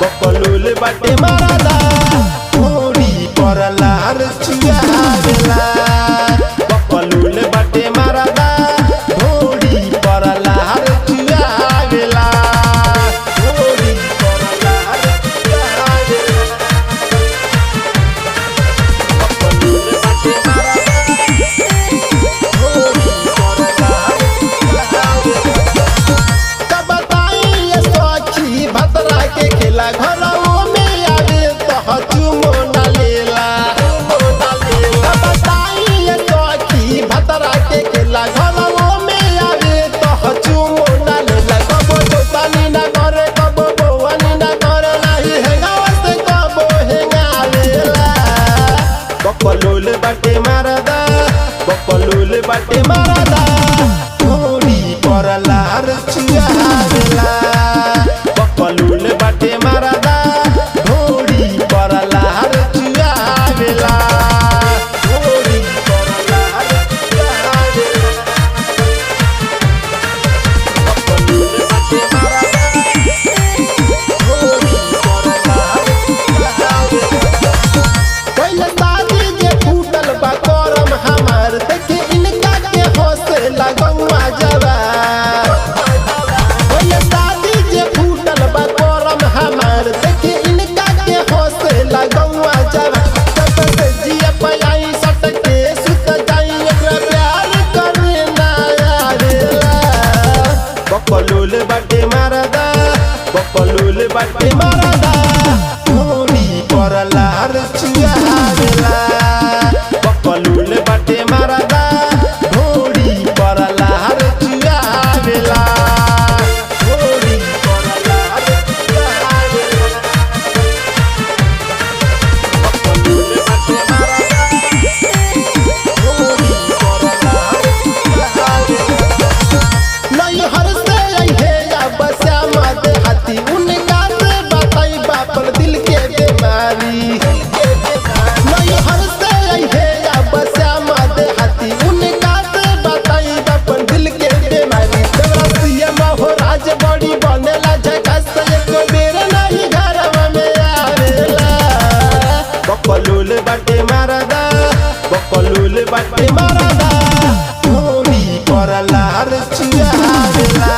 बकलूल बाटे मारदा ढोरी पर लार चुआवेला बकलूल बाटे मारदा ढोरी पर लार चुआवेला ढोरी पर लार चुआवेला बकलूल बाटे मारदा ढोरी पर लार चुआवेला। कब बताई ये सखी भतरा के खेला घरवो में आवे तो चुमो न लेला कब बताई ये सखी भतरा के खेला घरवो में आवे तो चुमो न लेला कब जोतानी न करे कब बोवनी न करे नाही हेंगावा से कब हेंगावेला बकलूल बाटे मारदा बकलूल बाटे मारदा ढोरी पर लार चुआवेला बकलूल बाटे मारदा ढोरी पर लार चुआवेला ढोरी पर लार चुआवेला बकलूल बाटे मारदा ढोरी पर लार चुआवेला। पहले शादी जे फूटल बा करम हमार देखे इनका के हंसे लगौआ जवा पहले शादी जे फूटल बा करम हमार देखे इनका के हंसे लगौआ जवा तब से जिया पयाई सट के सुत जाई ओकरा प्यार करे ना आवेला बकलूल बाटे मारदा बकलूल बाटे मारदा ढोरी पर लार चुआवेला बकलूल बाटे मारदा ढोरी पर लार चुआवेला ढोरी पर लार चुआवेला बकलूल बाटे मारदा ढोरी पर लार चुआवेला। नैहर से अइहे या बस्या मत हाथी उनका से बताई बापन दिल के बीमारी नैहर से अइहे या बस्या मत हाथी उनका से बताई बापन दिल के बीमारी देवरसिया महाराज बड़ी बनेला झकास एक बेर नहीं घरवा में आवेला बकलूल बाटे मारदा बकलूल बाटे मारदा ढोरी पर लार चुआवेला।